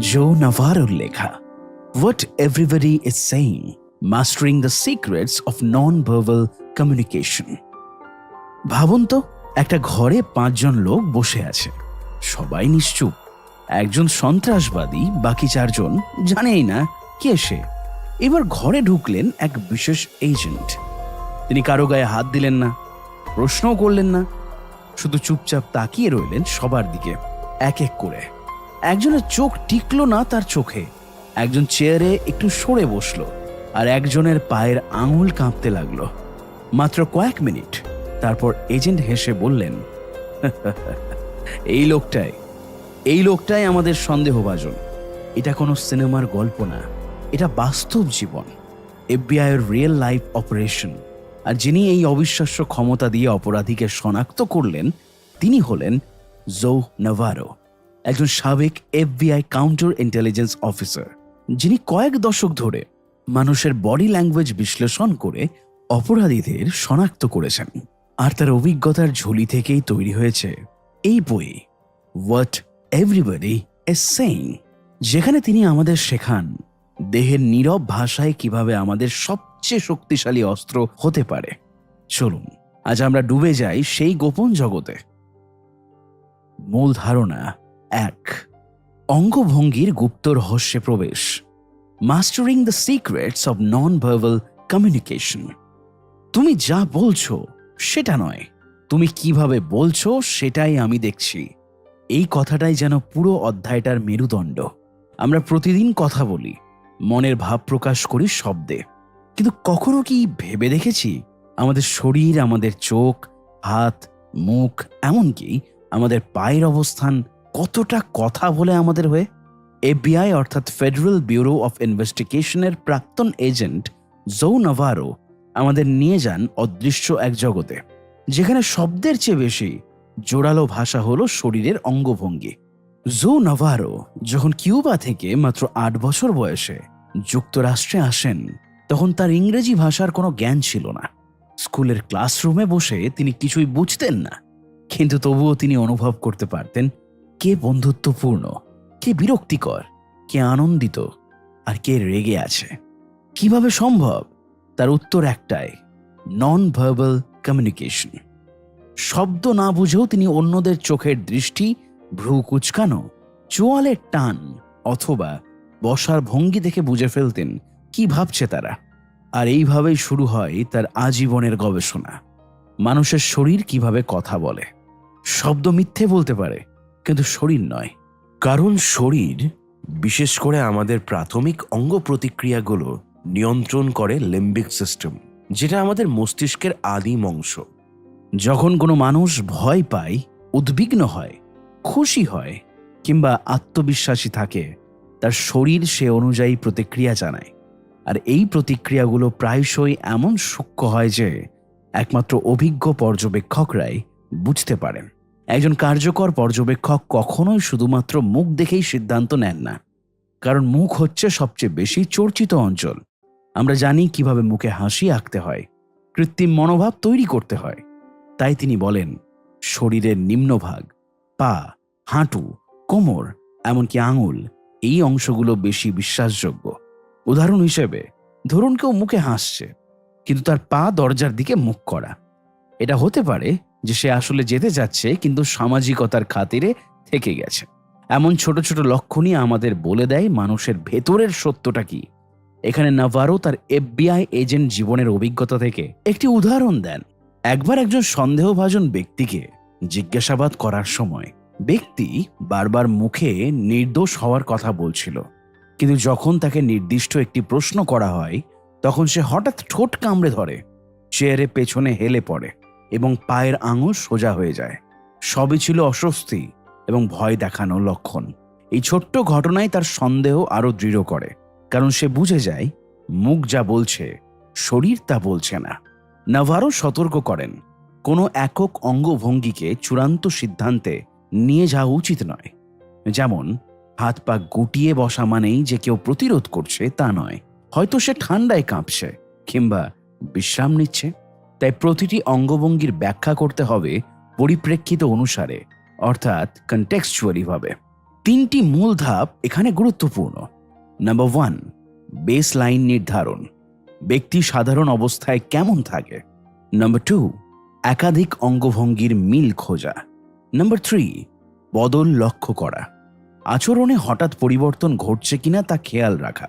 জো নাভারোর লেখা what everybody is saying, mastering the secrets of non verbal communication. ভাবুন তো, একটা ঘরে 5 জন লোক বসে আছে, সবাই নিশ্চুপ। একজন সন্ত্রাসবাদী, বাকি 4 জন জানেই না কে সে। এবার ঘরে ঢুকলেন এক বিশেষ এজেন্ট। তিনি কারো গায়ে হাত দিলেন না, প্রশ্নও করলেন না, শুধু চুপচাপ তাকিয়ে রইলেন সবার দিকে এক এক করে। একজনের চোখ টিকলো না তার চোখে, একজন চেয়ারে একটু সরে বসলো, আর একজনের পায়ের আঙুল কাঁপতে লাগলো। মাত্র কয়েক মিনিট, তারপর এজেন্ট হেসে বললেন, এই লোকটাই আমাদের সন্দেহভাজন। এটা কোনো সিনেমার গল্প না, এটা বাস্তব জীবন, FBI এর রিয়েল লাইফ অপারেশন। আর যিনি এই অবিশ্বাস্য ক্ষমতা দিয়ে অপরাধীকে শনাক্ত করলেন, তিনি হলেন জো নাভারো, একজন সাবেক FBI কাউন্টার ইন্টেলিজেন্স অফিসার, যিনি কয়েক দশক ধরে মানুষের বডি ল্যাঙ্গুয়েজ বিশ্লেষণ করে অপরাধীদের শনাক্ত করেছেন। আর তার অভিজ্ঞতার ঝুলি থেকেই তৈরি হয়েছে এই বই হোয়াট এভরিবডি ইজ সেইং, যেখানে তিনি আমাদের শেখান দেহের নীরব ভাষায় কিভাবে আমাদের সবচেয়ে শক্তিশালী অস্ত্র হতে পারে। চলুন আজ আমরা ডুবে যাই সেই গোপন জগতে। মূল ধারণা 1, অঙ্গভঙ্গির গুপ্ত রহস্যে প্রবেশ, mastering the secrets of non verbal communication. তুমি যা বলছো সেটা নয়, তুমি কিভাবে বলছো সেটাই আমি দেখছি। এই কথাটাই যেন পুরো অধ্যায়টার মেরুদণ্ড। আমরা প্রতিদিন কথা বলি, মনের ভাব প্রকাশ করি শব্দে, কিন্তু কখনো কি ভেবে দেখেছি আমাদের শরীর, আমাদের চোখ, হাত, মুখ, এমনকি আমাদের পায়ের অবস্থান কতটা কথা বলে আমাদের হয়ে? FBI অর্থাৎ ফেডারেল ব্যুরো অফ ইনভেস্টিগেশনের প্রাক্তন এজেন্ট জো নাভারো আমাদের নিয়ে যান অদৃশ্য এক জগতে, যেখানে শব্দের চেয়ে বেশি জোরালো ভাষা হলো শরীরের অঙ্গভঙ্গি। জো নাভারো যখন কিউবা থেকে মাত্র 8 বছর বয়সে যুক্তরাষ্ট্রে আসেন, তখন তার ইংরেজি ভাষার কোনো জ্ঞান ছিল না। স্কুলের ক্লাসরুমে বসে তিনি কিছুই বুঝতেন না, কিন্তু তবুও তিনি অনুভব করতে পারতেন কে বন্ধুত্বপূর্ণ, কে বিরক্তিকর, কে আনন্দিত, আর কে রেগে আছে। কিভাবে সম্ভব? তার উত্তর একটাই, নন ভার্বাল কমিউনিকেশন। শব্দ না বুঝেও তিনি অন্যদের চোখের দৃষ্টি, ভ্রু কুচকানো, চোয়ালের টান অথবা বসার ভঙ্গি দেখে বুঝে ফেলতেন কি ভাবছে তারা। আর এইভাবেই শুরু হয় তার আজীবনের গবেষণা, মানুষের শরীর কিভাবে কথা বলে। শব্দ মিথ্যে বলতে পারে, কিন্তু শরীর নয়। কারণ শরীর, বিশেষ করে আমাদের প্রাথমিক অঙ্গ প্রতিক্রিয়াগুলো নিয়ন্ত্রণ করে লিম্বিক সিস্টেম, যেটা আমাদের মস্তিষ্কের আদিম অংশ। যখন কোনো মানুষ ভয় পায়, উদ্বিগ্ন হয়, খুশি হয় কিংবা আত্মবিশ্বাসী থাকে, তার শরীর সে অনুযায়ী প্রতিক্রিয়া জানায়। আর এই প্রতিক্রিয়াগুলো প্রায়শই এমন সূক্ষ্ম হয় যে একমাত্র অভিজ্ঞ পর্যবেক্ষকরাই বুঝতে পারেন। একজন কার্যকর পর্যবেক্ষক কখনোই শুধুমাত্র মুখ দেখেই সিদ্ধান্ত নেন না, কারণ মুখ হচ্ছে সবচেয়ে বেশি চর্চিত অঞ্চল। আমরা জানি কিভাবে মুখে হাসি আঁকতে হয়, কৃত্রিম মনোভাব তৈরি করতে হয়। তাই তিনি বলেন, শরীরের নিম্নভাগ, পা, হাঁটু, কোমর, এমনকি আঙুল, এই অংশগুলো বেশি বিশ্বাসযোগ্য। উদাহরণ হিসেবে ধরুন কেউ মুখে হাসছে, কিন্তু তার পা দরজার দিকে মুখ করা। এটা হতে পারে যে সে আসলে যেতে যাচ্ছে, কিন্তু সামাজিকতার খাতিরে থেকে গেছে। এমন ছোট ছোট লক্ষণই আমাদের বলে দেয় মানুষের ভেতরের সত্যটা কি। এখানে নাভারো তার FBI এজেন্ট জীবনের অভিজ্ঞতা থেকে একটি উদাহরণ দেন। একবার একজন সন্দেহভাজন ব্যক্তিকে জিজ্ঞাসাবাদ করার সময় ব্যক্তি বারবার মুখে নির্দোষ হওয়ার কথা বলছিল, কিন্তু যখন তাকে নির্দিষ্ট একটি প্রশ্ন করা হয়, তখন সে হঠাৎ ঠোঁট কামড়ে ধরে, চেয়ারে পেছনে হেলে পড়ে এবং পায়ের আঙুল সোজা হয়ে যায়। সবই ছিল অস্বস্তি এবং ভয় দেখানোর লক্ষণ। এই ছোট্ট ঘটনাই তার সন্দেহ আরো দৃঢ় করে, কারণ সে বুঝে যায় মুখ যা বলছে শরীর তা বলছে না। নাভারো সতর্ক করেন, কোনো একক অঙ্গভঙ্গিকে চূড়ান্ত সিদ্ধান্তে নিয়ে যাওয়া উচিত নয়। যেমন হাত পা গুটিয়ে বসা মানেই যে কেউ প্রতিরোধ করছে তা নয়, হয়তো সে ঠান্ডায় কাঁপছে কিংবা বিশ্রাম নিচ্ছে। তাই প্রতিটি অঙ্গভঙ্গির ব্যাখ্যা করতে হবে পরিপ্রেক্ষিত অনুসারে, অর্থাৎ কনটেক্সচুয়ালি ভাবে। তিনটি মূল ধাপ এখানে গুরুত্বপূর্ণ। নাম্বার 1, বেস লাইন নির্ধারণ, ব্যক্তি সাধারণ অবস্থায় কেমন থাকে। নাম্বার 2, একাধিক অঙ্গভঙ্গির মিল খোঁজা। নাম্বার 3, বদল লক্ষ্য করা, আচরণে হঠাৎ পরিবর্তন ঘটছে কিনা তা খেয়াল রাখা।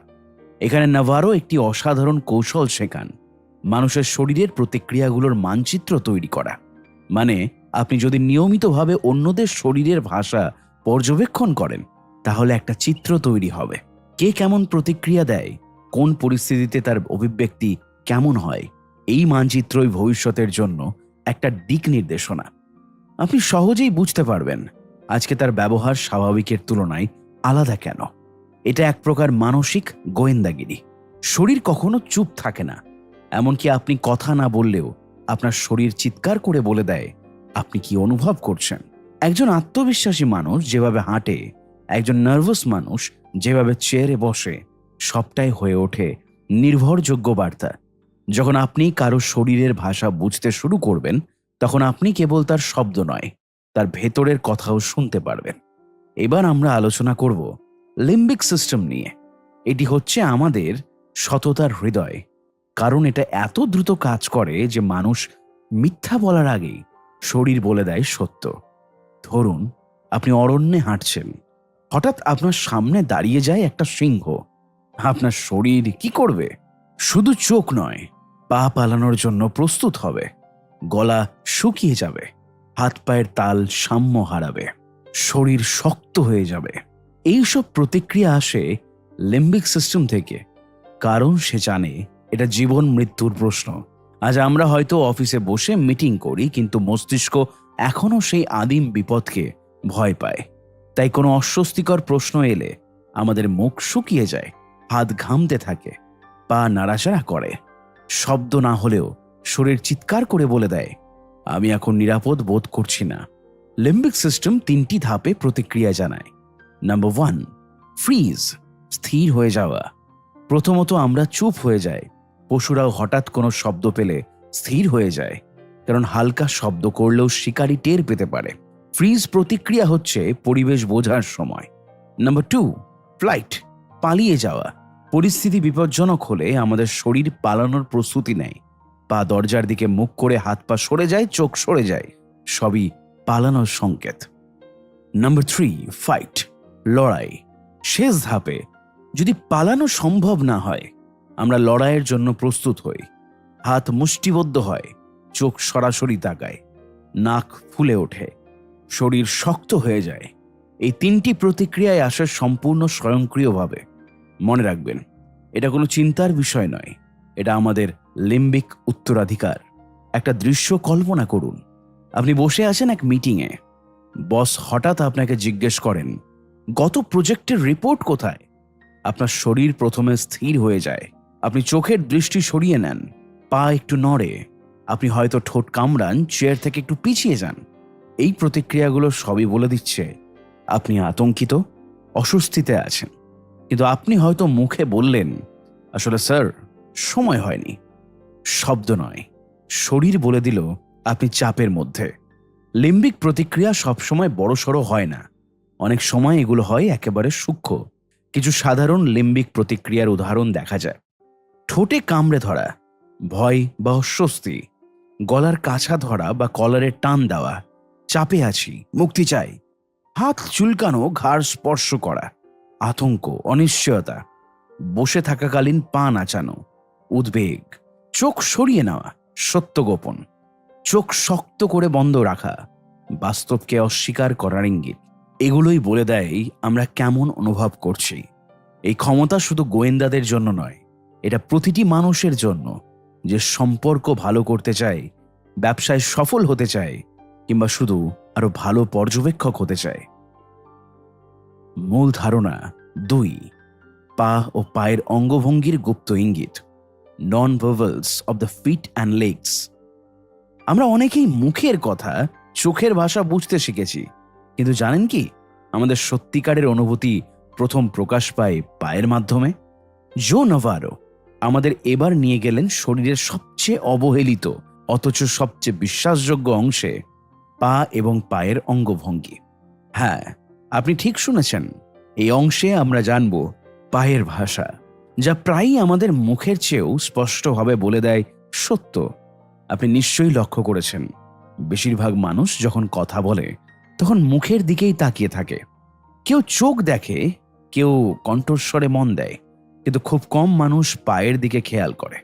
এখানে নাভারো একটি অসাধারণ কৌশল শেখান, মানুষের শরীরের প্রতিক্রিয়াগুলোর মানচিত্র তৈরি করা। মানে আপনি যদি নিয়মিতভাবে অন্যদের শরীরের ভাষা পর্যবেক্ষণ করেন, তাহলে একটা চিত্র তৈরি হবে। কে কেমন প্রতিক্রিয়া দেয়, কোন পরিস্থিতিতে তার অভিব্যক্তি কেমন হয়, এই মানচিত্রই ভবিষ্যতের জন্য একটা দিক নির্দেশনা। আপনি সহজেই বুঝতে পারবেন আজকে তার ব্যবহার স্বাভাবিকের তুলনায় আলাদা কেন। এটা এক প্রকার মানসিক গোয়েন্দাগিরি। শরীর কখনো চুপ থাকে না, এমনকি আপনি কথা না বললেও আপনার শরীর চিৎকার করে বলে দেয় আপনি কি অনুভব করছেন। একজন আত্মবিশ্বাসী মানুষ যেভাবে হাঁটে, একজন নার্ভাস মানুষ যেভাবে চেয়ারে বসে, সবটাই হয়ে ওঠে নির্ভরযোগ্য বার্তা। যখন আপনি কারো শরীরের ভাষা বুঝতে শুরু করবেন, তখন আপনি কেবল তার শব্দ নয়, তার ভেতরের কথাও শুনতে পারবেন। এবার আমরা আলোচনা করব লিম্বিক সিস্টেম নিয়ে। এটি হচ্ছে আমাদের সততার হৃদয়, কারণ এটা এত দ্রুত কাজ করে যে মানুষ মিথ্যা বলার আগেই শরীর বলে দেয় সত্য। ধরুন আপনি অরণ্যে হাঁটছেন, হঠাৎ আপনার সামনে দাঁড়িয়ে যায় একটা সিংহ। আপনার শরীর কি করবে? শুধু চোখ নয়, পা পালানোর জন্য প্রস্তুত হবে, গলা শুকিয়ে যাবে, হাত পায়ের তাল সাম্য হারাবে, শরীর শক্ত হয়ে যাবে। এইসব প্রতিক্রিয়া আসে লিম্বিক সিস্টেম থেকে, কারণ সে জানে এটা জীবন মৃত্যুর প্রশ্ন। আজ আমরা হয়তো অফিসে বসে মিটিং করি, কিন্তু মস্তিষ্ক এখনো সেই আদিম বিপদকে ভয় পায়। তাই কোনো অস্বস্তিকর প্রশ্ন এলে আমাদের মুখ শুকিয়ে যায়, হাত ঘামতে থাকে, পা নাড়াচাড়া করে। শব্দ না হলেও শরীর চিৎকার করে বলে দেয় আমি এখন নিরাপদ বোধ করছি না। লিম্বিক সিস্টেম 3টি ধাপে প্রতিক্রিয়া জানায়। নাম্বার 1, ফ্রিজ, স্থির হয়ে যাওয়া। প্রথমত আমরা চুপ হয়ে যাই। পশুরাও হঠাৎ কোনো শব্দ পেলে স্থির হয়ে যায়, কারণ হালকা শব্দ করলেও শিকারী টের পেতে পারে। ফ্রিজ প্রতিক্রিয়া হচ্ছে পরিবেশ বোঝার সময়। নাম্বার 2, ফ্লাইট, পালিয়ে যাওয়া। পরিস্থিতি বিপজ্জনক হলে আমাদের শরীর পালানোর প্রস্তুতি নেয়। পা দরজার দিকে মুখ করে হাত পা সরে যায়, চোখ সরে যায়, সবই পালানোর সংকেত। নাম্বার 3, ফাইট, লড়াই। শেষ ধাপে যদি পালানো সম্ভব না হয়, আমরা লড়াইয়ের জন্য প্রস্তুত হই। হাত মুষ্টিবদ্ধ হয়, চোখ সরাসরি তাকায়, নাক ফুলে ওঠে, শরীর শক্ত হয়ে যায়। এই 3টি প্রতিক্রিয়ায় আসে সম্পূর্ণ স্বয়ংক্রিয়ভাবে। মনে রাখবেন, এটা কোনো চিন্তার বিষয় নয়, এটা আমাদের লিম্বিক উত্তরাধিকার। একটা দৃশ্য কল্পনা করুন, আপনি বসে আছেন এক মিটিংয়ে, বস হঠাৎ আপনাকে জিজ্ঞেস করেন গত প্রজেক্টের রিপোর্ট কোথায়। আপনার শরীর প্রথমে স্থির হয়ে যায়, আপনি চোখের দৃষ্টি সরিয়ে নেন, পা একটু নড়ে, আপনি হয়তো ঠোঁট কামড়ান, চেয়ার থেকে একটু পিছিয়ে যান। এই প্রতিক্রিয়াগুলো সবই বলে দিচ্ছে আপনি আতঙ্কিত, অস্বস্তিতে আছেন। কিন্তু আপনি হয়তো মুখে বললেন আসলে স্যার সময় হয়নি। শব্দ নয়, শরীর বলে দিল আপনি চাপের মধ্যে। লিম্বিক প্রতিক্রিয়া সবসময় বড়সড় হয় না, অনেক সময় এগুলো হয় একেবারে সূক্ষ্ম। কিছু সাধারণ লিম্বিক প্রতিক্রিয়ার উদাহরণ দেখা যায়। ঠোঁটে কামড়ে ধরা, ভয় বা অস্বস্তি, গলার কাছা ধরা বা কলারে টান দেওয়া, চাপে আছি, মুক্তি চাই, হাত চুলকানো, ঘাড় স্পর্শ করা, আতঙ্ক, অনিশ্চয়তা, বসে থাকাকালীন পা নাচানো, উদ্বেগ, চোখ সরিয়ে নেওয়া, সত্য গোপন, চোখ শক্ত করে বন্ধ রাখা, বাস্তবকে অস্বীকার করার ইঙ্গিত। এগুলোই বলে দেয় আমরা কেমন অনুভব করছি। এই ক্ষমতা শুধু গোয়েন্দাদের জন্য নয়, এটা প্রতিটি মানুষের জন্য, যে সম্পর্ক ভালো করতে চায়, ব্যবসায় সফল হতে চায়, কিংবা শুধু আরো ভালো পর্যবেক্ষক হতে চায়। মূল ধারণা 2, পা ও পায়ের অঙ্গভঙ্গির গুপ্ত ইঙ্গিত, non verbals of the feet and legs. আমরা অনেকেই মুখের কথা, চোখের ভাষা বুঝতে শিখেছি, কিন্তু জানেন কি, আমাদের সত্যিকারের অনুভূতি প্রথম প্রকাশ পায় পায়ের মাধ্যমে। জো নাভারো আমাদের এবার নিয়ে গেলেন শরীরের সবচেয়ে অবহেলিত অথচ সবচেয়ে বিশ্বাসযোগ্য অংশে, পা এবং পায়ের অঙ্গভঙ্গি। হ্যাঁ, আপনি ঠিক শুনেছেন। এই অংশে আমরা জানব পায়ের ভাষা, যা প্রায়ই আমাদের মুখের চেয়েও স্পষ্টভাবে বলে দেয় সত্য। আপনি নিশ্চয়ই লক্ষ্য করেছেন, বেশিরভাগ মানুষ যখন কথা বলে তখন মুখের দিকেই তাকিয়ে থাকে। কেউ চোখ দেখে, কেউ কণ্ঠস্বরে মন দেয়, কিন্তু খুব কম মানুষ পায়ের দিকে খেয়াল করে।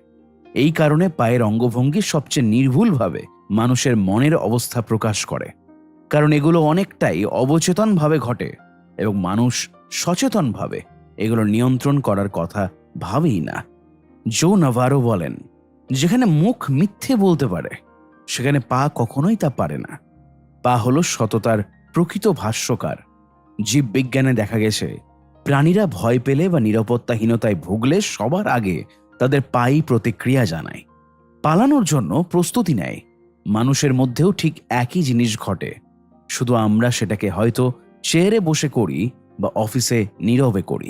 এই কারণে পায়ের অঙ্গভঙ্গি সবচেয়ে নির্ভুলভাবে মানুষের মনের অবস্থা প্রকাশ করে, কারণ এগুলো অনেকটাই অবচেতনভাবে ঘটে এবং মানুষ সচেতনভাবে এগুলো নিয়ন্ত্রণ করার কথা ভাবেই না। জো নাভারো বলেন, যেখানে মুখ মিথ্যে বলতে পারে সেখানে পা কখনোই তা পারে না। পা হলো সততার প্রকৃত ভাষ্যকার। জীববিজ্ঞানে দেখা গেছে, প্রাণীরা ভয় পেলে বা নিরাপত্তাহীনতায় ভুগলে সবার আগে তাদের পাই প্রতিক্রিয়া জানায়, পালানোর জন্য প্রস্তুতি নেয়। মানুষের মধ্যেও ঠিক একই জিনিস ঘটে, শুধু আমরা সেটাকে হয়তো চেয়ারে বসে করি বা অফিসে নীরবে করি।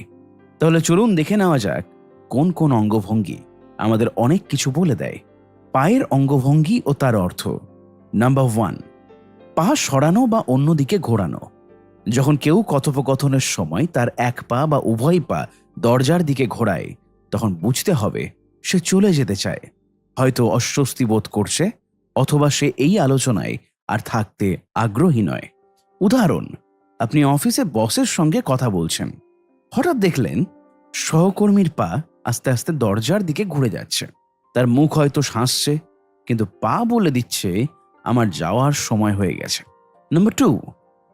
তাহলে চলুন দেখে নেওয়া যাক কোন কোন অঙ্গভঙ্গি আমাদের অনেক কিছু বলে দেয়। পায়ের অঙ্গভঙ্গি ও তার অর্থ। নাম্বার 1, পা সরানো বা অন্যদিকে ঘোরানো। যখন কেউ কথোপকথনের সময় তার এক পা বা উভয় পা দরজার দিকে ঘোরায়, তখন বুঝতে হবে সে চলে যেতে চায়, হয়তো অস্বস্তি বোধ করছে, অথবা সে এই আলোচনায় আর থাকতে আগ্রহী নয়। উদাহরণ, আপনি অফিসে বসের সঙ্গে কথা বলছেন, হঠাৎ দেখলেন সহকর্মীর পা আস্তে আস্তে দরজার দিকে ঘুরে যাচ্ছে। তার মুখ হয়তো হাসছে, কিন্তু পা বলে দিচ্ছে আমার যাওয়ার সময় হয়ে গেছে। নাম্বার 2,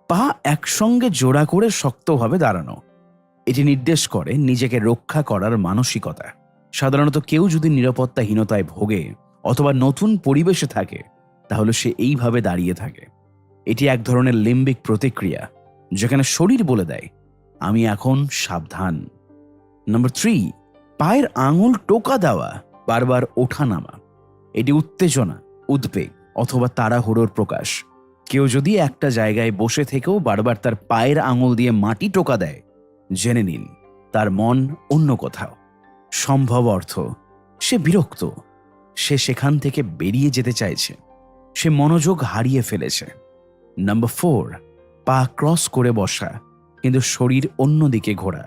পা একসঙ্গে জোড়া করে শক্তভাবে দাঁড়ানো। এটি নির্দেশ করে নিজেকে রক্ষা করার মানসিকতা। সাধারণত কেউ যদি নিরাপত্তাহীনতায় ভোগে অথবা নতুন পরিবেশে থাকে, তাহলে সে এইভাবে দাঁড়িয়ে থাকে। এটি এক ধরনের লিম্বিক প্রতিক্রিয়া, যেখানে শরীর বলে দেয় আমি এখন সাবধান। নাম্বার 3, পায়ের আঙুল টোকা দেওয়া, বারবার ওঠা নামা। এটি উত্তেজনা, উদ্বেগ অথবা তাড়াহুড়োর প্রকাশ। কেউ যদি একটা জায়গায় বসে থেকেও বারবার তার পায়ের আঙুল দিয়ে মাটি টোকা দেয়, জেনে নিন তার মন অন্য কোথাও। সম্ভব অর্থ, সে বিরক্ত, সে সেখান থেকে বেরিয়ে যেতে চাইছে, সে মনোযোগ হারিয়ে ফেলেছে। নাম্বার 4, পা ক্রস করে বসা কিন্তু শরীর অন্যদিকে ঘোরা।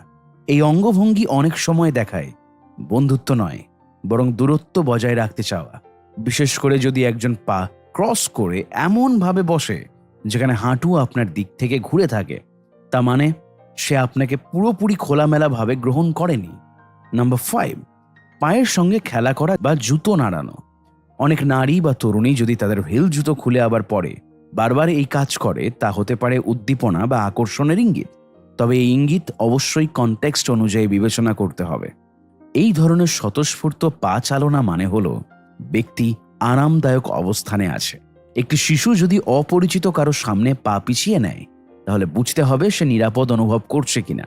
এই অঙ্গভঙ্গি অনেক সময় দেখায় বন্ধুত্ব নয়, বরং দূরত্ব বজায় রাখতে চাওয়া। বিশেষ করে যদি একজন পা ক্রস করে এমনভাবে বসে যেখানে হাঁটু আপনার দিক থেকে ঘুরে থাকে, তা মানে সে আপনাকে পুরোপুরি খোলামেলাভাবে গ্রহণ করেনি। নাম্বার 5, পায়ের সঙ্গে খেলা করা বা জুতো নাড়ানো। অনেক নারী বা তরুণী যদি তাদের হিল জুতো খুলে আবার পরে বারবার এই কাজ করে, তা হতে পারে উদ্দীপনা বা আকর্ষণের ইঙ্গিত। তবে এই ইঙ্গিত অবশ্যই কনটেক্সট অনুযায়ী বিবেচনা করতে হবে। এই ধরনের স্বতঃস্ফূর্ত পা চালনা মানে হলো ব্যক্তি আরামদায়ক অবস্থানে আছে। একটি শিশু যদি অপরিচিত কারো সামনে পা পিছিয়ে নেয়, তাহলে বুঝতে হবে সে নিরাপদ অনুভব করছে কিনা।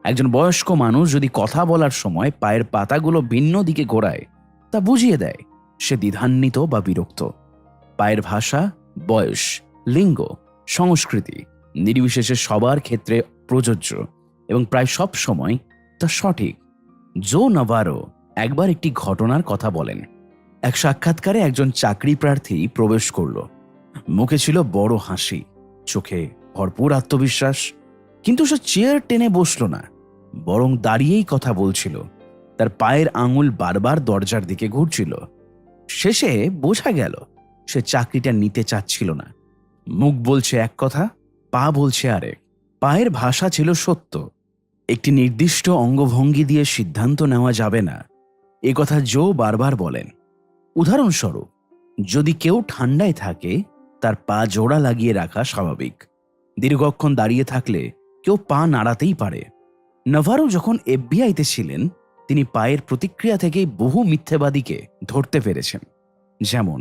একজন বয়স্ক মানুষ যদি কথা বলার সময় পায়ের পাতাগুলো ভিন্ন দিকে ঘোরায়, তা বুঝিয়ে দেয় সে দ্বিধান্বিত বা বিরক্ত। পায়ের ভাষা বয়স, লিঙ্গ, সংস্কৃতি নির্বিশেষে সবার ক্ষেত্রে প্রযোজ্য এবং প্রায় সব সময় তা সঠিক। জো নাভারো একবার একটি ঘটনার কথা বলেন। এক সাক্ষাৎকারে একজন চাকরি প্রার্থী প্রবেশ করল। মুখে ছিল বড় হাসি, চোখে ভরপুর আত্মবিশ্বাস, কিন্তু সে চেয়ার টেনে বসল না, বরং দাঁড়িয়েই কথা বলছিল। তার পায়ের আঙুল বারবার দরজার দিকে ঘুরছিল। শেষে বোঝা গেল সে চাকরিটা নিতে চাচ্ছিল না। মুখ বলছে এক কথা, পা বলছে আরেক। পায়ের ভাষা ছিল সত্য। একটি নির্দিষ্ট অঙ্গভঙ্গি দিয়ে সিদ্ধান্ত নেওয়া যাবে না, এ কথা জো বারবার বলেন। উদাহরণস্বরূপ, যদি কেউ ঠান্ডায় থাকে, তার পা জোড়া লাগিয়ে রাখা স্বাভাবিক। দীর্ঘক্ষণ দাঁড়িয়ে থাকলে কেউ পা নাড়াতেই পারে। নাভারো যখন এফবিআইতে ছিলেন, তিনি পায়ের প্রতিক্রিয়া থেকেই বহু মিথ্যেবাদীকে ধরতে পেরেছেন। যেমন,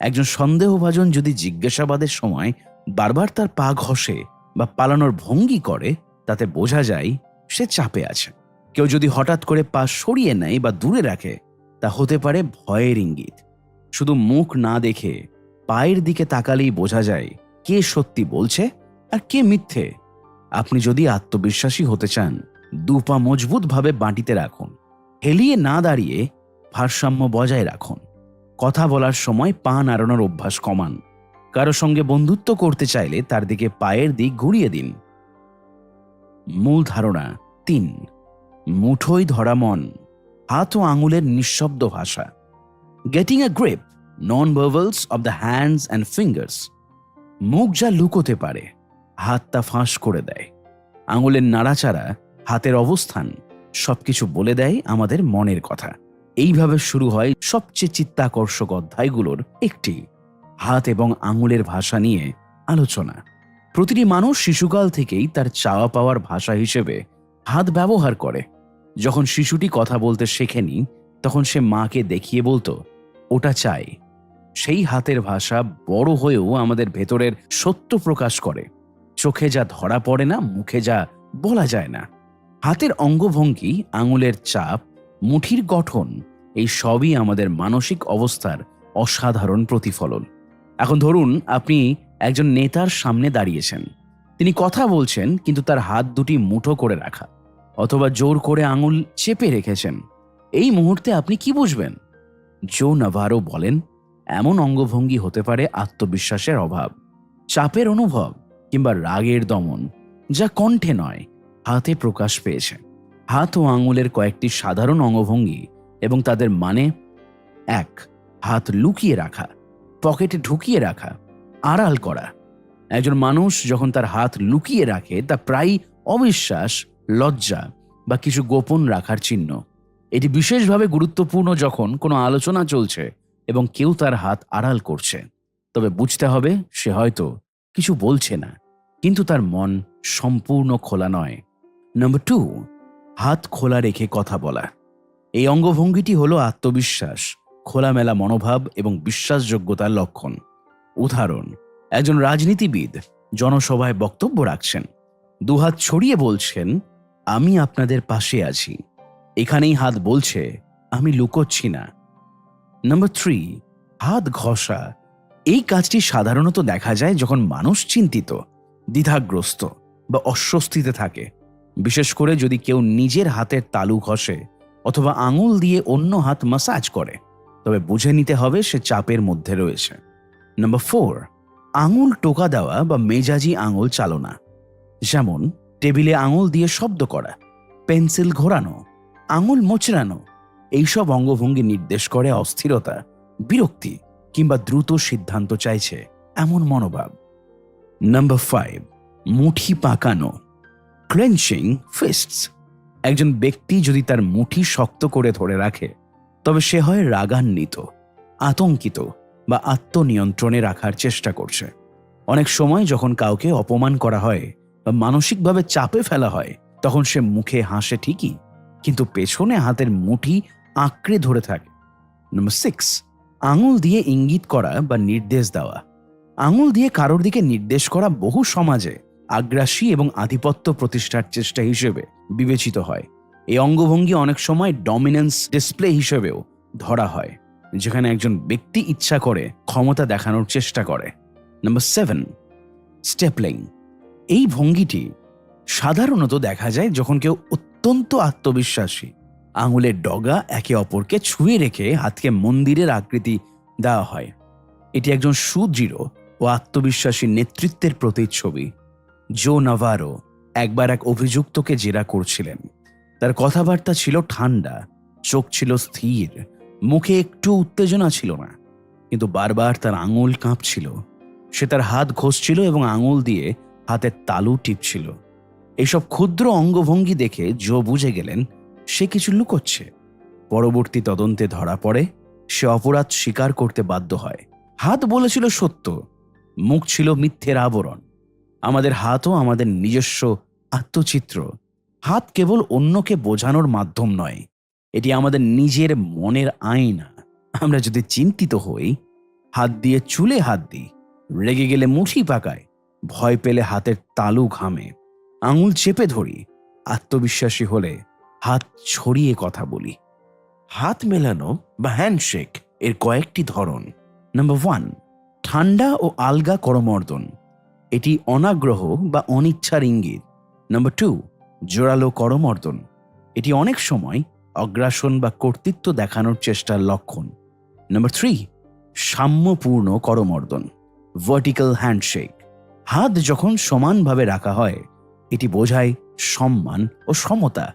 একজন সন্দেহভাজন যদি জিজ্ঞাসাবাদের সময় বারবার তার পা ঘষে বা পালানোর ভঙ্গি করে, তাতে বোঝা যায় সে চাপে আছে। কেউ যদি হঠাৎ করে পা সরিয়ে নেয় বা দূরে রাখে, তা হতে পারে ভয়ের ইঙ্গিত। শুধু মুখ না দেখে পায়ের দিকে তাকালেই বোঝা যায় কে সত্যি বলছে আর কে মিথ্যে। আপনি যদি আত্মবিশ্বাসী হতে চান, দু পা মজবুতভাবে বাঁটিতে রাখুন, হেলিয়ে না দাঁড়িয়ে ভারসাম্য বজায় রাখুন। কথা বলার সময় পা নাড়ানোর অভ্যাস কমান। কারো সঙ্গে বন্ধুত্ব করতে চাইলে তার দিকে পায়ের দিক ঘুরিয়ে দিন। মূল ধারণা 3, মুঠোয় ধরা মন, হাত ও আঙুলের নিঃশব্দ ভাষা। Getting a grip, non verbals of the hands and fingers. মুখ যা লুকোতে পারে, হাত তা ফাঁস করে দেয়। আঙুলের নাড়াচাড়া, হাতের অবস্থান সবকিছু বলে দেয় আমাদের মনের কথা। এইভাবে শুরু হয় সবচেয়ে চিত্তাকর্ষক অধ্যায়গুলোর একটি, হাত এবং আঙুলের ভাষা নিয়ে আলোচনা। প্রতিটি মানুষ শিশুকাল থেকেই তার চাওয়া পাওয়ার ভাষা হিসেবে হাত ব্যবহার করে। যখন শিশুটি কথা বলতে শেখেনি, তখন সে মাকে দেখিয়ে বলতো, ওটা চাই। সেই হাতের ভাষা বড় হয়েও আমাদের ভেতরের সত্য প্রকাশ করে। চোখে যা ধরা পড়ে না, মুখে যা বলা যায় না। হাতের অঙ্গভঙ্গি, আঙুলের চাপ, মুঠির গঠন, এই সবই আমাদের মানসিক অবস্থার অসাধারণ প্রতিফলন। এখন ধরুন আপনি একজন নেতার সামনে দাঁড়িয়েছেন। তিনি কথা বলছেন, কিন্তু তার হাত দুটি মুঠো করে রাখা অথবা জোর করে আঙুল চেপে রেখেছেন। এই মুহূর্তে আপনি কি বুঝবেন? জো নাভারো বলেন, এমন অঙ্গভঙ্গি হতে পারে আত্মবিশ্বাসের অভাব, চাপের অনুভব কিংবা রাগের দমন, যা কণ্ঠে নয়, হাতে প্রকাশ পেয়েছে। হাত ও আঙুলের কয়েকটি সাধারণ অঙ্গভঙ্গি এবং তাদের মানে: 1, হাত লুকিয়ে রাখা, পকেটে ঢুকিয়ে রাখা, আড়াল করা। একজন মানুষ যখন তার হাত লুকিয়ে রাখে, তা প্রায়ই অবিশ্বাস, লজ্জা বা কিছু গোপন রাখার চিহ্ন। এটি বিশেষভাবে গুরুত্বপূর্ণ যখন কোনো আলোচনা চলছে এবং কেউ তার হাত আড়াল করছে। তবে বুঝতে হবে, সে হয়তো কিছু বলছে না, কিন্তু তার মন সম্পূর্ণ খোলা নয়। নাম্বার 2, হাত খোলা রেখে কথা বলা। এই অঙ্গভঙ্গিটি হলো আত্মবিশ্বাস, খোলামেলা মনোভাব এবং বিশ্বাসযোগ্যতার লক্ষণ। উদাহরণ: একজন রাজনীতিবিদ জনসভায় বক্তব্য রাখছেন, দুহাত ছড়িয়ে বলছেন, আমি আপনাদের পাশে আছি। এখানেই হাত বলছে, আমি লুকোচ্ছি না। নাম্বার 3, হাত ঘষা। এই কাজটি সাধারণত দেখা যায় যখন মানুষ চিন্তিত, দ্বিধাগ্রস্ত বা অস্বস্তিতে থাকে। বিশেষ করে যদি কেউ নিজের হাতের তালু ঘষে অথবা আঙুল দিয়ে অন্য হাত ম্যাসাজ করে, তবে বুঝে নিতে হবে সে চাপের মধ্যে রয়েছে। নাম্বার 4, আঙুল টোকা দেওয়া বা মেজাজি আঙুল চালনা। যেমন টেবিলে আঙুল দিয়ে শব্দ করা, পেন্সিল ঘোরানো, আঙুল মোচড়ানো। এইসব অঙ্গভঙ্গি নির্দেশ করে অস্থিরতা, বিরক্তি কিংবা দ্রুত সিদ্ধান্ত চাইছে এমন মনোভাব। নাম্বার 5, মুঠি পাকানো, ক্লেনচিং ফিস্টস। একজন ব্যক্তি যদি তার মুঠি শক্ত করে ধরে রাখে, তবে সে হয় রাগান্বিত, আতঙ্কিত বা আত্মনিয়ন্ত্রণে রাখার চেষ্টা করছে। অনেক সময় যখন কাউকে অপমান করা হয় বা মানসিকভাবে চাপে ফেলা হয়, তখন সে মুখে হাসে ঠিকই, কিন্তু পেছনে হাতের মুঠি আঁকড়ে ধরে থাকে। নাম্বার 6, আঙুল দিয়ে ইঙ্গিত করা বা নির্দেশ দেওয়া। আঙুল দিয়ে কারোর দিকে নির্দেশ করা বহু সমাজে আগ্রাসী এবং আধিপত্য প্রতিষ্ঠার চেষ্টা হিসেবে বিবেচিত হয়। এই অঙ্গভঙ্গি অনেক সময় ডমিনেন্স ডিসপ্লে হিসেবেও ধরা হয়, যেখানে একজন ব্যক্তি ইচ্ছা করে ক্ষমতা দেখানোর চেষ্টা করে। নাম্বার 7, স্টেপলিং। এই ভঙ্গিটি সাধারণত দেখা যায় যখন কেউ অত্যন্ত আত্মবিশ্বাসী, আঙুলের ডগা একে অপরকে ছুঁয়ে রেখে হাতকে মন্দিরের আকৃতি দেওয়া হয়। এটি একজন সুদৃঢ় ও আত্মবিশ্বাসী নেতৃত্বের প্রতিচ্ছবি। জো নাভারো একবার এক অভিযুক্তকে জেরা করছিলেন। তার কথাবার্তা ছিল ঠান্ডা, চোখ ছিল স্থির, মুখে একটু উত্তেজনা ছিল না, কিন্তু বারবার তার আঙুল কাঁপছিল। সে তার হাত ঘষছিল এবং আঙুল দিয়ে হাতের তালু টিপছিল। এইসব ক্ষুদ্র অঙ্গভঙ্গি দেখে জো বুঝে গেলেন সে কিছু লুকোচ্ছে। পরবর্তী তদন্তে ধরা পড়ে সে অপরাধ স্বীকার করতে বাধ্য হয়। হাত বলেছিল সত্য, মুখ ছিল মিথ্যের আবরণ। আমাদের হাতও আমাদের নিজস্ব আত্মচিত্র। হাত কেবল অন্যকে বোঝানোর মাধ্যম নয়, এটি আমাদের নিজের মনের আয়না। আমরা যদি চিন্তিত হই, হাত দিয়ে চুলে হাত দিই, রেগে গেলে মুঠি পাকায়, ভয় পেলে হাতের তালু ঘামে, আঙুল চেপে ধরি, আত্মবিশ্বাসী হলে হাত ছড়িয়ে কথা বলি। হাত মেলানো বা হ্যান্ডশেক এর কয়েকটি ধরন। নাম্বার 1, ঠান্ডা ও আলগা করমর্দন। এটি অনাগ্রহ বা অনিচ্ছার ইঙ্গিত। নাম্বার 2, জোরালো করমর্দন। এটি অনেক সময় অগ্রাসন বা কর্তৃত্ব দেখানোর চেষ্টার লক্ষণ। নাম্বার 3, সাম্যপূর্ণ করমর্দন, ভার্টিক্যাল হ্যান্ডশেক। হাত যখন সমানভাবে রাখা হয়, এটি বোঝায় সম্মান ও সমতা।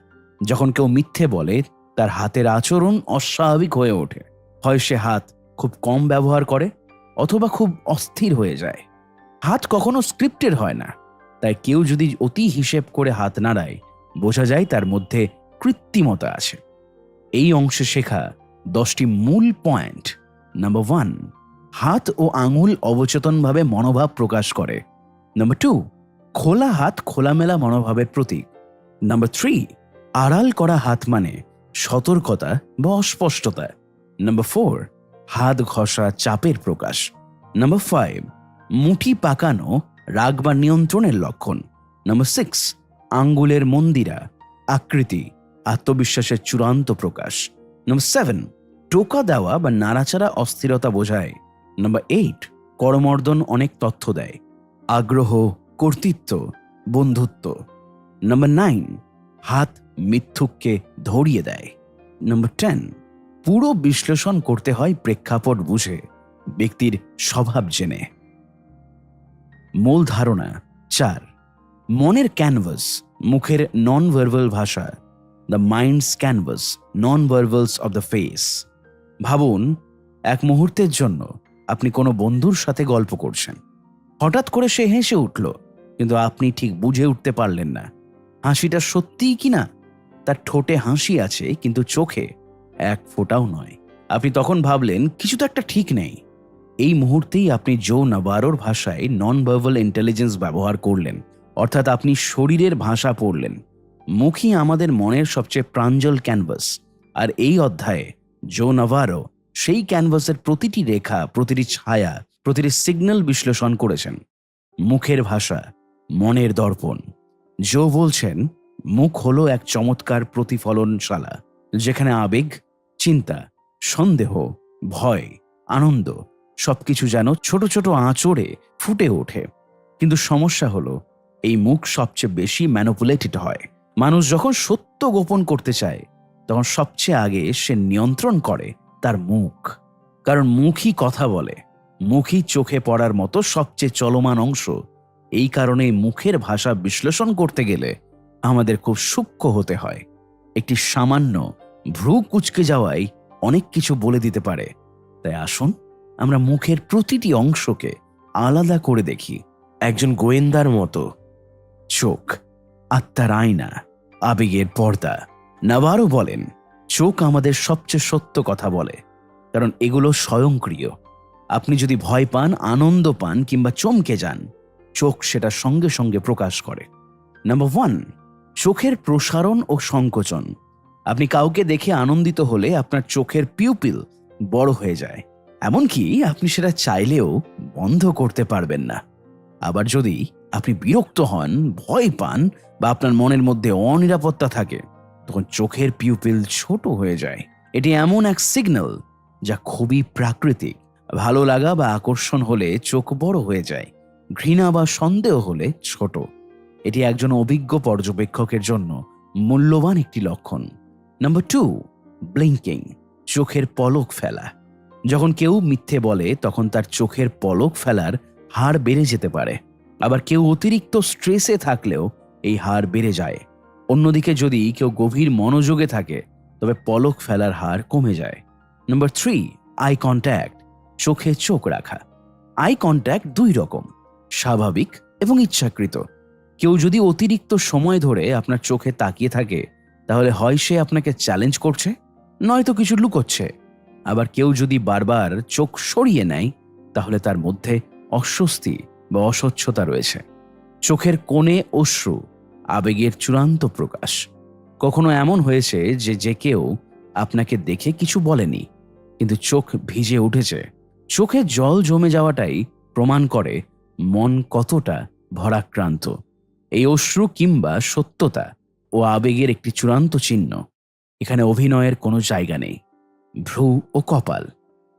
যখন কেউ মিথ্যে বলে তার হাতের আচরণ অস্বাভাবিক হয়ে ওঠে। হয় সে হাত খুব কম ব্যবহার করে অথবা খুব অস্থির হয়ে যায়। হাত কখনো স্ক্রিপ্টেড হয় না, তাই কেউ যদি অতি হিসেব করে হাত নাড়ায় বোঝা যায় তার মধ্যে কৃত্রিমতা আছে। এই অংশে শেখা 10টি মূল পয়েন্ট। নাম্বার 1, হাত ও আঙুল অবচেতনভাবে মনোভাব প্রকাশ করে। নাম্বার 2, খোলা হাত খোলামেলা মনোভাবের প্রতীক। নাম্বার 3, আড়াল করা হাত মানে সতর্কতা বা অস্পষ্টতা। নাম্বার 4, হাত ঘষা চাপের প্রকাশ। নাম্বার 5, মুঠি পাকানো রাগ বা নিয়ন্ত্রণের লক্ষণ। নাম্বার 6, আঙ্গুলের মন্দিরা আকৃতি আত্মবিশ্বাসের চূড়ান্ত প্রকাশ। নাম্বার 7, টোকা দেওয়া বা নাড়াচাড়া অস্থিরতা বোঝায়। নাম্বার 8, করমর্দন অনেক তথ্য দেয়, আগ্রহ, কর্তৃত্ব, বন্ধুত্ব। নাম্বার 9, হাত মিথ্যুককে ধরিয়ে দেয়। নাম্বার 10, পুরো বিশ্লেষণ করতে হয় প্রেক্ষাপট বুঝে, ব্যক্তির স্বভাব জেনে। মূল ধারণা 4, মনের ক্যানভাস মুখের নন ভার্বাল ভাষা, the mind's canvas non verbals of the face. ভাবুন, এক মুহূর্তের জন্য আপনি কোনো বন্ধুর সাথে গল্প করছেন। হঠাৎ করে সে হেসে উঠল, কিন্তু আপনি ঠিক বুঝে উঠতে পারলেন না হাসিটা সত্যিই কিনা। তার ঠোঁটে হাসি আছে কিন্তু চোখে এক ফোঁটাও নয়। আপনি তখন ভাবলেন কিছু তো একটা ঠিক নেই। এই মুহূর্তেই আপনি জো নাভারোর ভাষায় নন ভার্বাল ইন্টেলিজেন্স ব্যবহার করলেন, অর্থাৎ আপনি শরীরের ভাষা পড়লেন। মুখই আমাদের মনের সবচেয়ে প্রাঞ্জল ক্যানভাস, আর এই অধ্যায়ে জো নাভারো সেই ক্যানভাসের প্রতিটি রেখা, প্রতিটি ছায়া, প্রতিটি সিগন্যাল বিশ্লেষণ করেছেন। মুখের ভাষা মনের দর্পণ। জো বলছেন, মুখ হলো এক চমৎকার প্রতিফলনশালা, যেখানে আবেগ, চিন্তা, সন্দেহ, ভয়, আনন্দ সবকিছু যেন ছোট ছোট আঁচড়ে ফুটে ওঠে। কিন্তু সমস্যা হলো এই মুখ সবচেয়ে বেশি ম্যানিপুলেটেড হয়। মানুষ যখন সত্য গোপন করতে চায় তখন সবচেয়ে আগে সে নিয়ন্ত্রণ করে তার মুখ, কারণ মুখই কথা বলে। মুখই চোখে পড়ার মতো সবচেয়ে চলমান অংশ। এই কারণে মুখের ভাষা বিশ্লেষণ করতে গেলে আমাদের খুব সূক্ষ্ম হতে হয়। একটি সামান্য ভ্রু কুঁচকে যাওয়াই অনেক কিছু বলে দিতে পারে। তাই আসুন আমরা মুখের প্রতিটি অংশকে আলাদা করে দেখি। একজন গোয়েন্দার মতো। চোখ আত্মার আয়না, আবেগের পর্দা। নাভারো বলেন, চোখ আমাদের সবচেয়ে সত্য কথা বলে, কারণ এগুলো স্বয়ংক্রিয়। আপনি যদি ভয় পান, আনন্দ পান কিংবা চমকে যান, চোখ সেটা সঙ্গে সঙ্গে প্রকাশ করে। নাম্বার 1, চোখের প্রসারণ ও সংকোচন। আপনি কাউকে দেখে আনন্দিত হলে আপনার চোখের পিউপিল বড় হয়ে যায়, এমনকি আপনি সেটা চাইলেও বন্ধ করতে পারবেন না। আবার যদি আপনি বিরক্ত হন, ভয় পান বা আপনার মনের মধ্যে অনিরাপত্তা থাকে, তখন চোখের পিউপিল ছোট হয়ে যায়। এটি এমন এক সিগন্যাল যা খুবই প্রাকৃতিক। ভালো লাগা বা আকর্ষণ হলে চোখ বড় হয়ে যায়, ঘৃণা বা সন্দেহ হলে ছোট। এটি একজন অভিজ্ঞ পর্যবেক্ষকের জন্য মূল্যবান একটি লক্ষণ। নাম্বার 2, ব্লিঙ্কিং, চোখের পলক ফেলা। যখন কেউ মিথ্যে বলে তখন তার চোখের পলক ফেলার হার বেড়ে যেতে পারে। আবার কেউ অতিরিক্ত স্ট্রেসে থাকলেও এই হার বেড়ে যায়। অন্যদিকে যদি কেউ গভীর মনোযোগে থাকে তবে পলক ফেলার হার কমে যায়। নাম্বার 3, আই কন্ট্যাক্ট, চোখে চোখ রাখা। আই কন্ট্যাক্ট 2 রকম, স্বাভাবিক এবং ইচ্ছাকৃত। কেউ যদি অতিরিক্ত সময় ধরে আপনার চোখে তাকিয়ে থাকে তাহলে হয় সে আপনাকে চ্যালেঞ্জ করছে, নয়তো কিছু লুকোচ্ছে। আবার কেউ যদি বারবার চোখ সরিয়ে নেয় তাহলে তার মধ্যে অস্বস্তি বা অস্বচ্ছতা রয়েছে। চোখের কোণে অশ্রু আবেগের চূড়ান্ত প্রকাশ। কখনো এমন হয়েছে যে কেউ আপনাকে দেখে কিছু বলেনি, কিন্তু চোখ ভিজে উঠেছে। চোখে জল জমে যাওয়াটাই প্রমাণ করে মন কতটা ভারাক্রান্ত। এই অশ্রু কিংবা সত্যতা ও আবেগের একটি চূড়ান্ত চিহ্ন। এখানে অভিনয়ের কোনো জায়গা নেই। ভ্রু ও কপাল।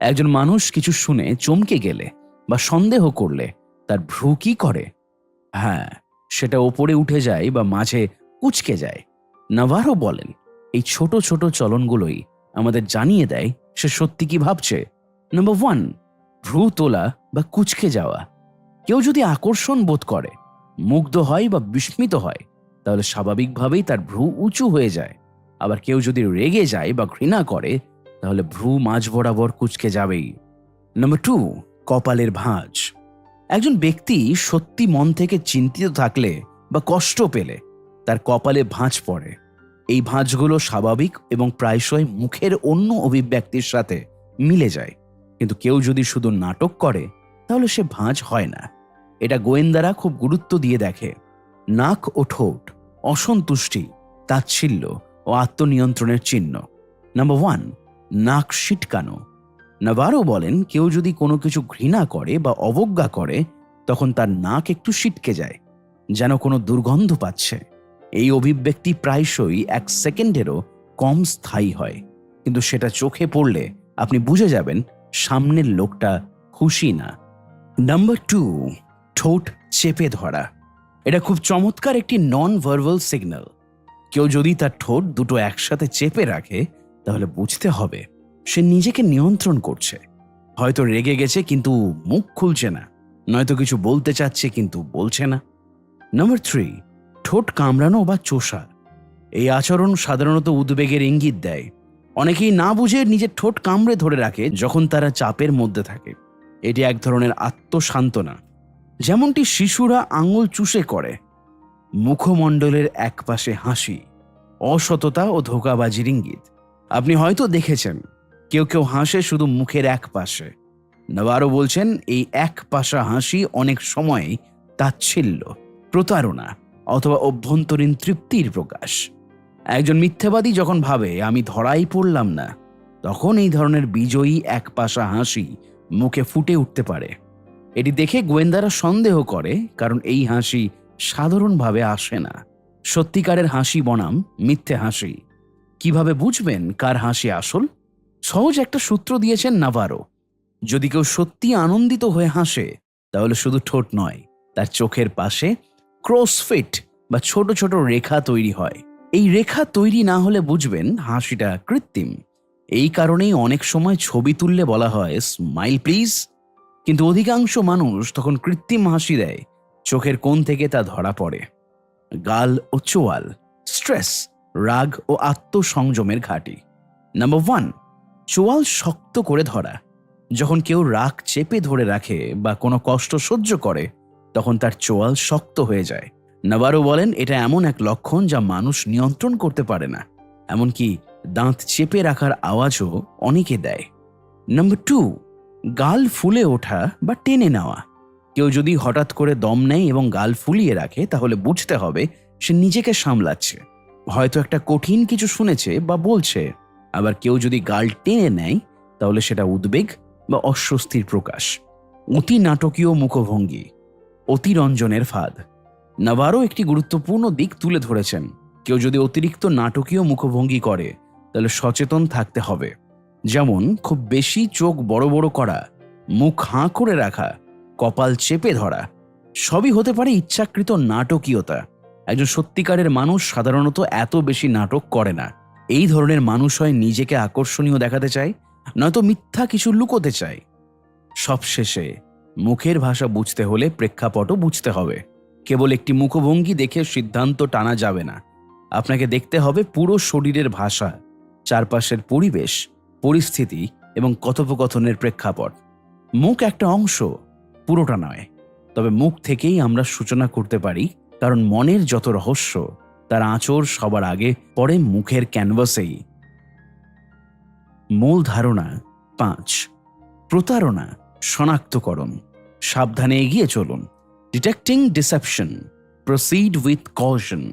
একজন মানুষ কিছু শুনে চমকে গেলে বা সন্দেহ করলে তার ভ্রু কি করে? হ্যাঁ, সেটা ওপরে উঠে যায় বা মাঝে কুঁচকে যায়। নাভারো বলেন, এই ছোট ছোট চলনগুলোই আমাদের জানিয়ে দেয় সে সত্যি কি ভাবছে। নাম্বার 1, ভ্রু তোলা বা কুঁচকে যাওয়া। কেউ যদি আকর্ষণ বোধ করে, মুগ্ধ হয় বা বিস্মিত হয়, তাহলে স্বাভাবিকভাবেই তার ভ্রু উঁচু হয়ে যায়। আবার কেউ যদি রেগে যায় বা ঘৃণা করে, তাহলে ভ্রু মাঝ বরাবর কুঁচকে যাবেই। নাম্বার 2, কপালের ভাঁজ। একজন ব্যক্তি সত্যি মন থেকে চিন্তিত থাকলে বা কষ্ট পেলে তার কপালে ভাঁজ পড়ে। এই ভাঁজগুলো স্বাভাবিক এবং প্রায়শই মুখের অন্য অভিব্যক্তির সাথে মিলে যায়। কিন্তু কেউ যদি শুধু নাটক করে, তাহলে সে ভাঁজ হয় না। এটা গোয়েন্দারা খুব গুরুত্ব দিয়ে দেখে। নাক ও ঠোঁট অসন্তুষ্টি, তাচ্ছিল্য ও আত্মনিয়ন্ত্রণের চিহ্ন। নাম্বার 1, নাক সিটকানো। নাভারো বলেন, কেউ যদি কোনো কিছু ঘৃণা করে বা অবজ্ঞা করে, তখন তার নাক একটু সিটকে যায়, যেন কোনো দুর্গন্ধ পাচ্ছে। এই অভিব্যক্তি প্রায়শই 1 সেকেন্ডেরও কম স্থায়ী হয়, কিন্তু সেটা চোখে পড়লে আপনি বুঝে যাবেন সামনের লোকটা খুশি না। নাম্বার 2, ঠোঁট চেপে ধরা। এটা খুব চমৎকার একটি নন ভার্বাল সিগন্যাল। কেউ যদি তার ঠোঁট দুটো একসাথে চেপে রাখে, তাহলে বুঝতে হবে সে নিজেকে নিয়ন্ত্রণ করছে। হয়তো রেগে গেছে কিন্তু মুখ খুলছে না, নয়তো কিছু বলতে চাচ্ছে কিন্তু বলছে না। নাম্বার 3, ঠোঁট কামড়ানো বা চোষা। এই আচরণ সাধারণত উদ্বেগের ইঙ্গিত দেয়। অনেকেই না বুঝে নিজের ঠোঁট কামড়ে ধরে রাখে যখন তারা চাপের মধ্যে থাকে। এটি এক ধরনের আত্মসান্ত্বনা, যেমনটি শিশুরা আঙুল চুষে করে। মুখমণ্ডলের একপাশে হাসি অসততা ও ধোঁকাবাজির ইঙ্গিত। আপনি হয়তো দেখেছেন কেউ কেউ হাসে শুধু মুখের এক পাশে। নাভারো বলছেন, এই এক পাশা হাসি অনেক সময় তাচ্ছিল্য, প্রতারণা অথবা অভ্যন্তরীণ তৃপ্তির প্রকাশ। একজন মিথ্যাবাদী যখন ভাবে আমি ধরাই পড়লাম না, তখন এই ধরনের বিজয়ী এক পাশা হাসি মুখে ফুটে উঠতে পারে। এটি দেখে গোয়েন্দারা সন্দেহ করে, কারণ এই হাসি সাধারণভাবে আসে না। সত্যিকারের হাসি বনাম মিথ্যে হাসি। কিভাবে বুঝবেন কার হাসি আসল? সহজ একটা সূত্র দিয়েছেন নাভারো। যদি কেউ সত্যি আনন্দিত হয়ে হাসে, তাহলে শুধু ঠোঁট নয়, তার চোখের পাশে ক্রসফিট বা ছোট ছোট রেখা তৈরি হয়। এই রেখা তৈরি না হলে বুঝবেন হাসিটা কৃত্রিম। এই কারণেই অনেক সময় ছবি তুললে বলা হয় স্মাইল প্লিজ, কিন্তু অধিকাংশ মানুষ তখন কৃত্রিম হাসি দেয়। চোখের কোণ থেকে তা ধরা পড়ে। গাল ও চোয়াল, স্ট্রেস, রাগ ও আত্মসংযমের ঘাঁটি। নাম্বার 1, চোয়াল শক্ত করে ধরা। যখন কেউ রাগ চেপে ধরে রাখে বা কোনো কষ্ট সহ্য করে, তখন তার চোয়াল শক্ত হয়ে যায়। নাভারো বলেন, এটা এমন এক লক্ষণ যা মানুষ নিয়ন্ত্রণ করতে পারে না। এমনকি দাঁত চেপে রাখার আওয়াজও অনেকে দেয়। নাম্বার 2, গাল ফুলে ওঠা বা টেনে নেওয়া। কেউ যদি হঠাৎ করে দম নেয় এবং গাল ফুলিয়ে রাখে, তাহলে বুঝতে হবে সে নিজেকে সামলাচ্ছে, হয়তো একটা কঠিন কিছু শুনেছে বা বলছে। আবার কেউ যদি গাল টেনে নেয়, তাহলে সেটা উদ্বেগ বা অস্বস্তির প্রকাশ। অতি নাটকীয় মুখভঙ্গি, অতিরঞ্জনের ফাঁদ। নাভারো একটি গুরুত্বপূর্ণ দিক তুলে ধরেছেন। কেউ যদি অতিরিক্ত নাটকীয় মুখভঙ্গি করে, তাহলে সচেতন থাকতে হবে। যেমন খুব বেশি চোখ বড় বড় করা, মুখ হাঁ করে রাখা, কপাল চেপে ধরা, সবই হতে পারে ইচ্ছাকৃত নাটকীয়তা। একজন সত্যিকারের মানুষ সাধারণত এত বেশি নাটক করে না। এই ধরনের মানুষ হয় নিজেকে আকর্ষণীয় দেখাতে চায়, নয়তো মিথ্যা কিছু লুকোতে চায়। সবশেষে মুখের ভাষা বুঝতে হলে প্রেক্ষাপটও বুঝতে হবে। কেবল একটি মুখভঙ্গি দেখে সিদ্ধান্ত টানা যাবে না। আপনাকে দেখতে হবে পুরো শরীরের ভাষা, চারপাশের পরিবেশ, পরিস্থিতি এবং কথোপকথনের প্রেক্ষাপট। মুখ একটা অংশ, পুরোটা নয়। তবে মুখ থেকেই আমরা সূচনা করতে পারি, কারণ মনের যত রহস্য তার আঁচড় সবার আগে পড়ে মুখের ক্যানভাসেই। মূল ধারণা 5, প্রতারণা শনাক্তকরণ। সাবধানে এগিয়ে চলুন। Detecting deception, proceed with caution.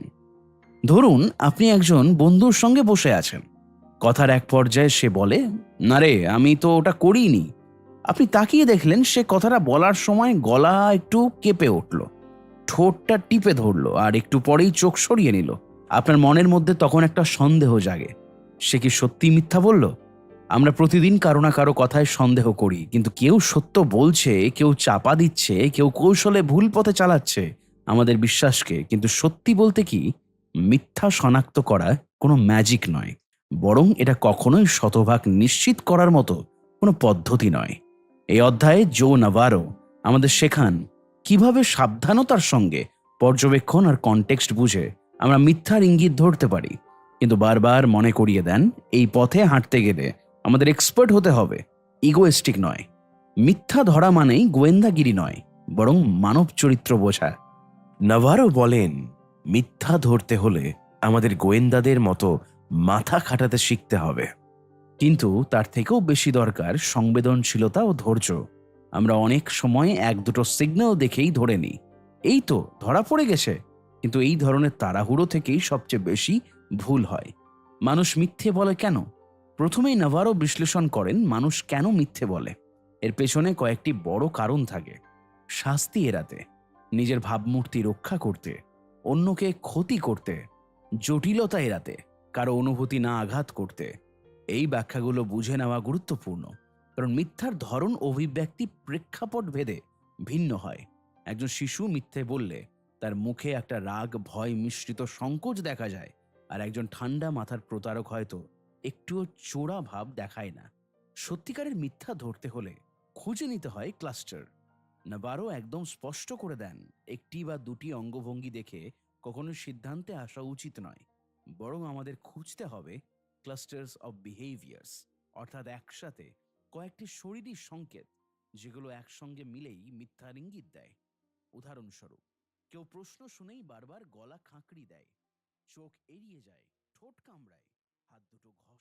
ধরুন আপনি একজন বন্ধুর সঙ্গে বসে আছেন। কথার এক পর্যায়ে সে বলে, না রে, আমি তো ওটা করিনি। আপনি তাকিয়ে দেখলেন সে কথাটা বলার সময় গলা একটু কেঁপে উঠল, ঠোঁটটা টিপে ধরলো আর একটু পরেই চোখ সরিয়ে নিল। আপনার মনের মধ্যে তখন একটা সন্দেহ জাগে, সে কি সত্যি মিথ্যা বলল? আমরা প্রতিদিন কারো না কারো কথায় সন্দেহ করি, কিন্তু কেউ সত্য বলছে, কেউ চাপা দিচ্ছে, কেউ কৌশলে ভুল পথে চালাচ্ছে আমাদের বিশ্বাসকে। কিন্তু সত্যি বলতে কি, মিথ্যা শনাক্ত করা কোনো ম্যাজিক নয়, বরং এটা কখনোই শতভাগ নিশ্চিত করার মতো কোনো পদ্ধতি নয়। এই অধ্যায়ে জো নাভারো আমাদের শেখান কিভাবে সাবধানতার সঙ্গে পর্যবেক্ষণ আর কনটেক্সট বুঝে আমরা মিথ্যার ইঙ্গিত ধরতে পারি, কিন্তু বারবার মনে করিয়ে দেন এই পথে হাঁটতে গেলে আমাদের এক্সপার্ট হতে হবে, ইগোয়েস্টিক নয়। মিথ্যা ধরা মানেই গোয়েন্দাগিরি নয়, বরং মানব চরিত্র বোঝা। নাভারো বলেন, মিথ্যা ধরতে হলে আমাদের গোয়েন্দাদের মতো মাথা খাটাতে শিখতে হবে। কিন্তু তার থেকেও বেশি দরকার সংবেদনশীলতা ও ধৈর্য। আমরা অনেক সময় এক দুটো সিগন্যাল দেখেই ধরে নিই, এই তো ধরা পড়ে গেছে। কিন্তু এই ধরনের তাড়াহুড়ো থেকেই সবচেয়ে বেশি ভুল হয়। মানুষ মিথ্যে বলে কেন? প্রথমেই নাভারো বিশ্লেষণ করেন মানুষ কেন মিথ্যে বলে। এর পেছনে কয়েকটি বড় কারণ থাকে। শাস্তি এড়াতে, নিজের ভাবমূর্তি রক্ষা করতে, অন্যকে ক্ষতি করতে, জটিলতা এড়াতে, কারো অনুভূতি না আঘাত করতে। এই ব্যাখ্যাগুলো বুঝে নেওয়া গুরুত্বপূর্ণ, কারণ মিথ্যার ধরন অভিব্যক্তি প্রেক্ষাপট ভেদে ভিন্ন হয়। একজন শিশু মিথ্যে বললে তার মুখে একটা রাগ ভয় মিশ্রিত সংকোচ দেখা যায়, আর একজন ঠান্ডা মাথার প্রতারক হয়তো একটুও চোরা ভাব দেখায় না। সত্যিকারের মিথ্যা ধরতে হলে খুঁজে নিতে হয় ক্লাস্টার। নাভারো একদম স্পষ্ট করে দেন, একটি বা দুটি অঙ্গভঙ্গি দেখে কখনো সিদ্ধান্তে আসা উচিত নয়, বরং আমাদের খুঁজতে হবে ক্লাস্টার্স অফ বিহেভিয়ার্স, অর্থাৎ একসাথে কয়েকটি শরীরী সংকেত যেগুলো একসঙ্গে মিলেই মিথ্যার ইঙ্গিত দেয়। উদাহরণস্বরূপ, কেউ প্রশ্ন শুনেই বারবার গলা খাঁকড়ি দেয়, চোখ এড়িয়ে যায়, ঠোঁট কামড়ায়, হাত দুটো ঘষে।